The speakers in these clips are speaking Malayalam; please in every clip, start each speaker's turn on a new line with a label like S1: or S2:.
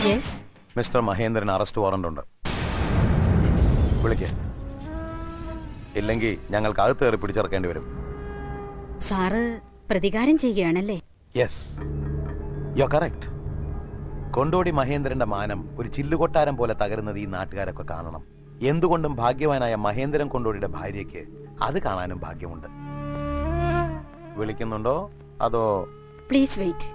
S1: Yes.
S2: Mister Mahendran arrest warrant ഉണ്ട്. വിളിക്കേ, ഇല്ലെങ്കിൽ ഞങ്ങൾക്ക് അകത്ത് കയറി പിടിച്ചിറക്കേണ്ടി വരും.
S1: സാറ് പ്രതികാരം ചെയ്യുകയാണല്ലേ?
S2: Yes, you are correct. Kondotty മഹേന്ദ്രന്റെ മാനം ഒരു ചില്ലുകൊട്ടാരം പോലെ തകരുന്നത് ഈ നാട്ടുകാരൊക്കെ കാണണം. എന്തുകൊണ്ടും ഭാഗ്യവാനായ മഹേന്ദ്രൻ കൊണ്ടോടിയുടെ ഭാര്യയ്ക്ക് അത് കാണാനും ഭാഗ്യമുണ്ട്. വിളിക്കുന്നുണ്ടോ അതോ?
S1: Please wait.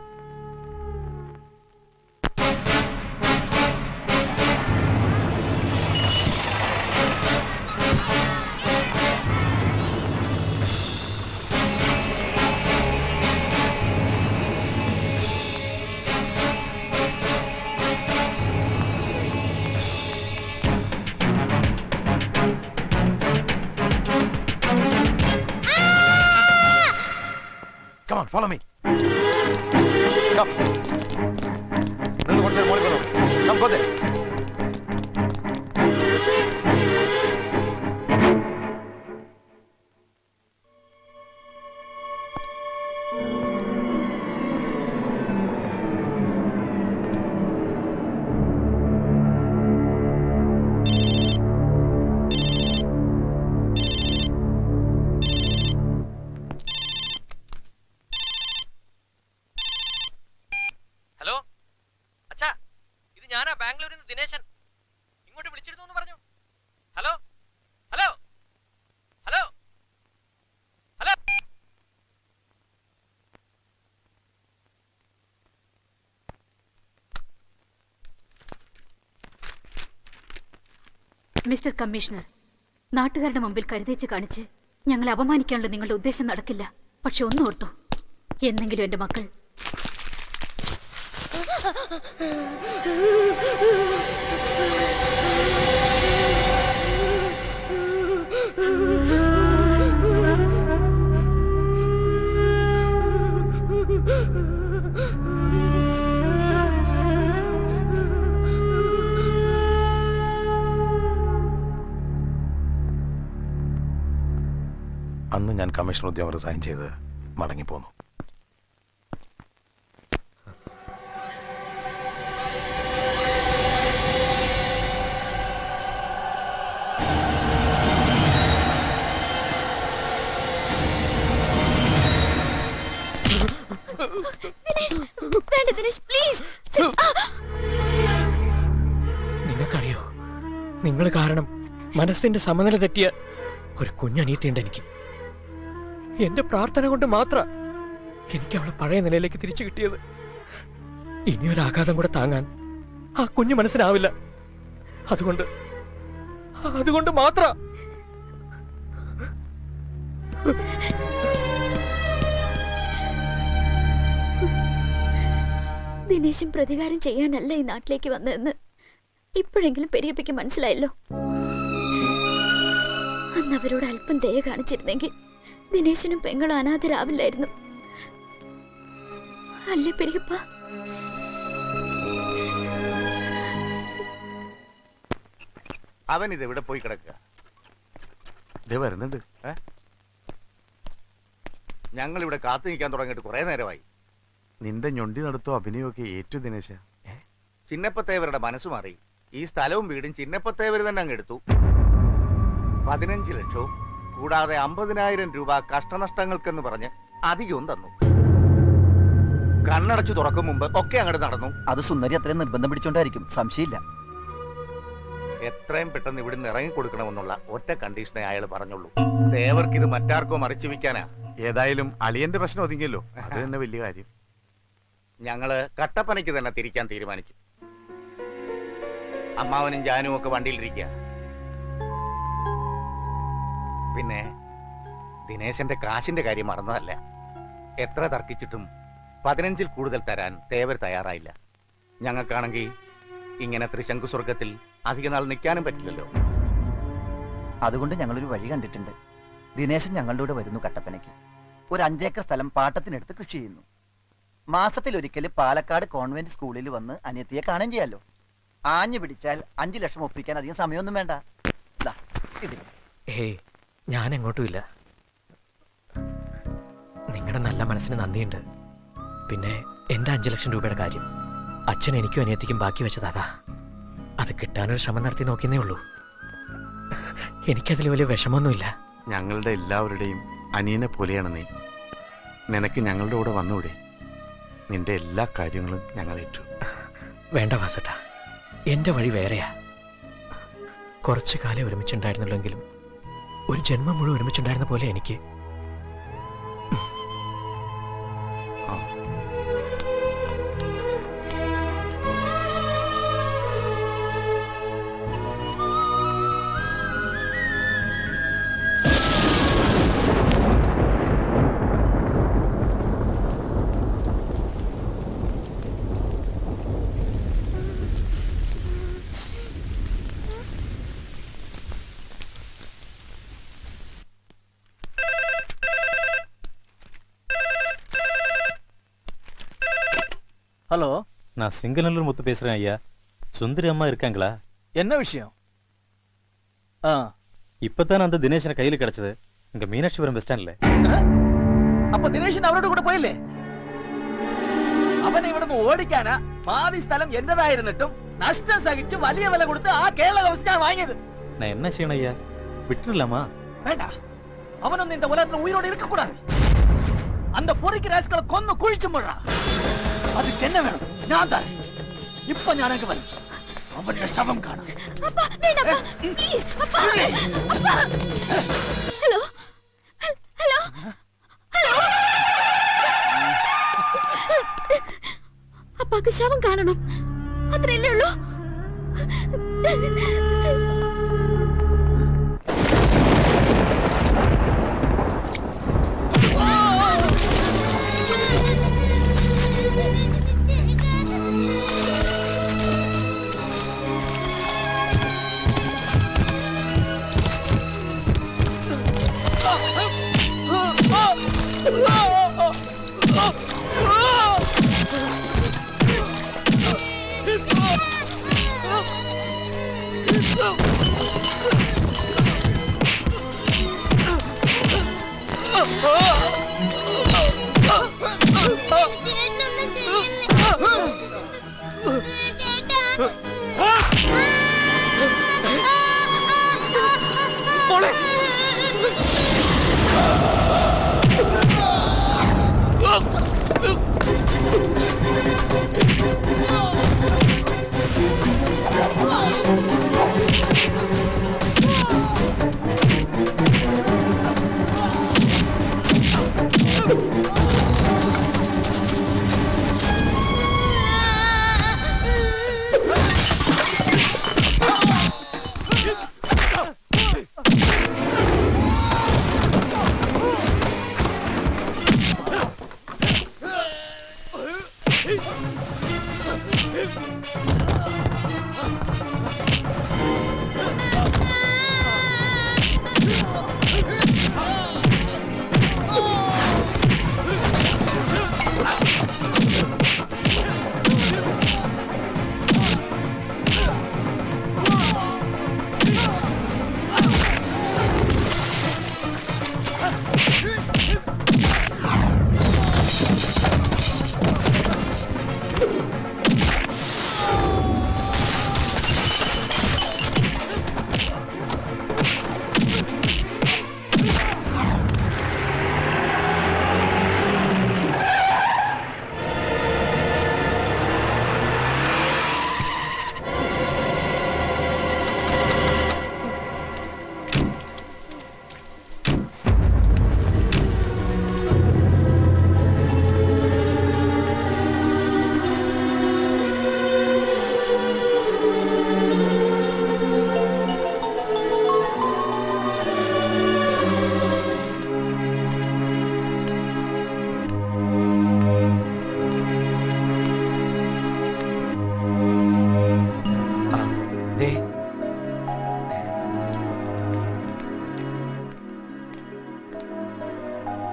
S2: Come on, follow me. Come. നിങ്ങൾ കുറച്ച് നേരം മോളിൽ വന്നോ. Come, go there.
S3: ഹലോ അച്ഛാ, ഇത് ഞാനാ ബാംഗ്ലൂരിൽ നിന്ന് ദിനേശൻ. ഇങ്ങോട്ട് വിളിച്ചിരുന്നു എന്ന് പറഞ്ഞു. Hello hello hello hello.
S1: Mister commissioner, നാട്ടുകാരുടെ മുമ്പിൽ കരുതേച്ച് കാണിച്ച് ഞങ്ങളെ അപമാനിക്കാനുള്ള നിങ്ങളുടെ ഉദ്ദേശം നടക്കില്ല. പക്ഷെ ഒന്നോർത്തു, എന്നെങ്കിലും എന്റെ മക്കൾ
S2: അന്ന് ഞാൻ കമ്മീഷണർ ഉദ്യോഗം റിസൈൻ ചെയ്ത് മടങ്ങിപ്പോന്നു.
S3: നിങ്ങൾക്കറിയോ, നിങ്ങൾ കാരണം മനസ്സിന്റെ സമനില തെറ്റിയ ഒരു കുഞ്ഞനീത്തിയുണ്ട് എനിക്ക്. എന്റെ പ്രാർത്ഥന കൊണ്ട് മാത്രം എനിക്ക് അവളെ പഴയ നിലയിലേക്ക് തിരിച്ചു കിട്ടിയത്. ഇനിയൊരാഘാതം കൂടെ താങ്ങാൻ ആ കുഞ്ഞു മനസ്സിനാവില്ല. അതുകൊണ്ട് മാത്രം.
S4: ദിനേശൻ പ്രതികാരം ചെയ്യാനല്ല ഈ നാട്ടിലേക്ക് വന്നതെന്ന് ഇപ്പോഴെങ്കിലും പെരിയപ്പയ്ക്ക് മനസ്സിലായല്ലോ. അന്ന് അവരോട് അല്പം ദയ കാണിച്ചിരുന്നെങ്കിൽ ദിനേശനും പെങ്ങളും അനാഥരാവില്ലായിരുന്നു. അല്ലേ പെരിയപ്പ?
S5: അവൻ ഇത് എവിടെ പോയി കിടക്കുക?
S2: വരുന്നുണ്ട്.
S5: ഞങ്ങൾ ഇവിടെ കാത്തു നിൽക്കാൻ തുടങ്ങിയിട്ട് കുറെ നേരമായി.
S2: നിന്റെ ഞൊണ്ടി നടത്തോ അഭിനയമൊക്കെ ഏറ്റു ദിനേശ.
S5: ചിന്നപ്പത്തേവരുടെ മനസ്സ് മാറി. ഈ സ്ഥലവും വീടും ചിന്നപ്പത്തേവർ തന്നെ അങ്ങ് എടുത്തു. 15 ലക്ഷവും കൂടാതെ 50,000 രൂപ കഷ്ടനഷ്ടങ്ങൾക്കെന്ന് പറഞ്ഞ് അധികവും തന്നു. കണ്ണടച്ചു തുറക്കും മുമ്പ് ഒക്കെ അങ്ങോട്ട് നടന്നു.
S6: അത് സുന്ദരി അത്രയും നിർബന്ധം പിടിച്ചോണ്ടായിരിക്കും, സംശയമില്ല.
S5: എത്രയും പെട്ടെന്ന് ഇവിടുന്ന് ഇറങ്ങിക്കൊടുക്കണമെന്നുള്ള ഒറ്റ കണ്ടീഷനെ അയാൾ പറഞ്ഞുള്ളൂ. തേവർക്ക് ഇത് മറ്റാർക്കോ മറിച്ചു വിൽക്കാനാ.
S2: ഏതായാലും അളിയന്റെ പ്രശ്നം ഒതുങ്ങിയല്ലോ, അത് തന്നെ വലിയ കാര്യം.
S5: ഞങ്ങള് കട്ടപ്പനയ്ക്ക് തന്നെ തിരിക്കാൻ തീരുമാനിച്ചു. അമ്മാവനും ജാനും ഒക്കെ വണ്ടിയിലിരിക്കുക. പിന്നെ ദിനേശന്റെ കാശിന്റെ കാര്യം മറന്നതല്ല. എത്ര തർക്കിച്ചിട്ടും 15-ൽ കൂടുതൽ തരാൻ തേവർ തയ്യാറായില്ല. ഞങ്ങൾക്കാണെങ്കിൽ ഇങ്ങനെ ത്രിശങ്കു സ്വർഗത്തിൽ അധിക നാൾ നിൽക്കാനും പറ്റില്ലല്ലോ.
S6: അതുകൊണ്ട് ഞങ്ങളൊരു വഴി കണ്ടിട്ടുണ്ട്. ദിനേശൻ ഞങ്ങളുടെ കൂടെ വരുന്നു കട്ടപ്പനയ്ക്ക്. ഒരു 5 ഏക്കർ സ്ഥലം പാട്ടത്തിനെടുത്ത് കൃഷി ചെയ്യുന്നു. മാസത്തിലൊരിക്കൽ പാലക്കാട് കോൺവെന്റ് സ്കൂളിൽ വന്ന് അനിയത്തിയെ കാണുകയും ചെയ്യാലോ. ആഞ്ഞു പിടിച്ചാൽ 5 ലക്ഷം ഒപ്പിക്കാൻ അധികം സമയമൊന്നും വേണ്ട.
S3: ഞാൻ എങ്ങോട്ടും ഇല്ല. നിങ്ങളുടെ നല്ല മനസ്സിന് നന്ദിയുണ്ട്. പിന്നെ എന്റെ 5 ലക്ഷം രൂപയുടെ കാര്യം അച്ഛൻ എനിക്കും അനിയത്തിക്കും ബാക്കി വെച്ചത് അതാ. അത് കിട്ടാനൊരു ശ്രമം നടത്തി നോക്കിയേ ഉള്ളൂ. എനിക്കതിൽ വലിയ വിഷമമൊന്നുമില്ല.
S7: ഞങ്ങളുടെ എല്ലാവരുടെയും അനിയനെ പോലെയാണ് നീ. നിനക്ക് ഞങ്ങളുടെ കൂടെ വന്നൂടെ? നിന്റെ എല്ലാ കാര്യങ്ങളും ഞങ്ങൾ ഏറ്റു.
S3: വേണ്ട വാസട്ടാ, എന്റെ വഴി വേറെയാ. കുറച്ചു കാലം ഒരുമിച്ചുണ്ടായിരുന്നുള്ളെങ്കിലും ഒരു ജന്മം മുഴുവൻ ഒരുമിച്ചുണ്ടായിരുന്ന പോലെ എനിക്ക്.
S8: ஹலோ,
S9: நான் சிங்கநல்லூர் முத்து பேசுறேன் ஐயா. சுந்தரி அம்மா இருக்காங்களா?
S8: என்ன விஷயம்?
S9: இப்பதான் அந்த தினேஷனை கையில கிடைச்சது இங்க மீனாட்சிபுரம் பஸ் ஸ்டாண்ட்ல.
S8: അപ്പൊ ദിനേശൻ അവരോട് കൂടെ പോയില്ലേ? അവനെ ഇവിടുന്ന് ഓടിക്കാനാ പാതി സ്ഥലം എന്റേതായിരുന്നിട്ടും നഷ്ടം സഹിച്ച് വലിയ വില കൊടുത്ത് ആ കേരള ഹൗസ് ഞാൻ വാങ്ങിയത്.
S9: நான் என்ன செய்யணும் ஐயா? விட்டுடலாமா?
S8: വേണ്ട, അവനൊന്നും இந்த உலகத்துல உயிரோடு இருக்கக்கூடாது. அந்த பொறுக்கி ராஸ்களை கொன்னு குழிச்சு போடுறா. அதுக்கு என்ன வேணும்? ഞാൻ തരാം. ഇപ്പൊ ഞാനൊക്കെ വരും. അവന്റെ ശവം കാണാം.
S4: ഹലോ ഹലോ ഹലോ, അപ്പാക്ക് ശവം കാണണം, അത്രയല്ലേ ഉള്ളൂ.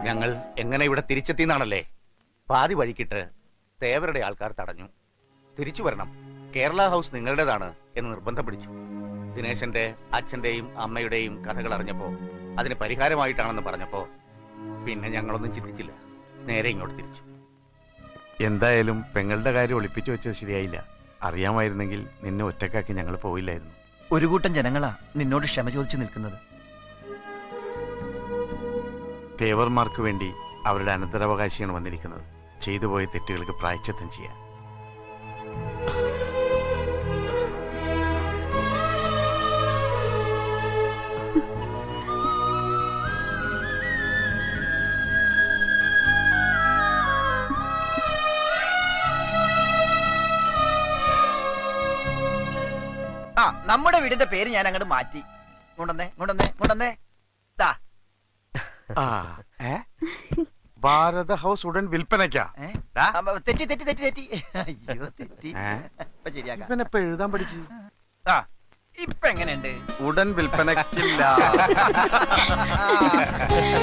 S5: ഞങ്ങൾ എങ്ങനെ ഇവിടെ തിരിച്ചെത്തിയെന്നാണല്ലേ? പാതി വഴിക്കിട്ട് തേവരുടെ ആൾക്കാർ തടഞ്ഞു. തിരിച്ചു വരണം, കേരള ഹൗസ് നിങ്ങളുടേതാണ് എന്ന് നിർബന്ധം പിടിച്ചു. ദിനേശന്റെ അച്ഛന്റെയും അമ്മയുടെയും കഥകൾ അറിഞ്ഞപ്പോ അതിന് പരിഹാരമായിട്ടാണെന്ന് പറഞ്ഞപ്പോ പിന്നെ ഞങ്ങളൊന്നും ചിന്തിച്ചില്ല, നേരെ ഇങ്ങോട്ട് തിരിച്ചു.
S7: എന്തായാലും പെങ്ങളുടെ കാര്യം ഒളിപ്പിച്ചു വെച്ചത് ശരിയായില്ല. അറിയാമായിരുന്നെങ്കിൽ നിന്നെ ഒറ്റക്കാക്കി ഞങ്ങൾ പോയില്ലായിരുന്നു.
S6: ഒരു കൂട്ടം ജനങ്ങളാ നിന്നോട് ക്ഷമ ചോദിച്ചു നിൽക്കുന്നത്.
S7: തേവർമാർക്ക് വേണ്ടി അവരുടെ അനന്തരാവകാശിയാണ് വന്നിരിക്കുന്നത്. ചെയ്തു പോയ തെറ്റുകൾക്ക് പ്രായശ്ചിത്തം ചെയ്യാൻ.
S6: ആ നമ്മുടെ വീടിന്റെ പേര് ഞാൻ അങ്ങോട്ട് മാറ്റി. കൊണ്ടന്നേ താ.
S7: ആ, ഭാരത ഹൗസ് ഉടൻ വിൽപ്പനയ്ക്കാ.
S6: തെറ്റി അയ്യോ തെറ്റി. ഇപ്പൊ ശരിയാക്കാം.
S7: ഇവനെപ്പോ എഴുതാൻ പഠിച്ചു?
S6: ആ ഇപ്പൊ എങ്ങനെയുണ്ട്?
S7: ഉടൻ വിൽപ്പനയ്ക്കില്ല.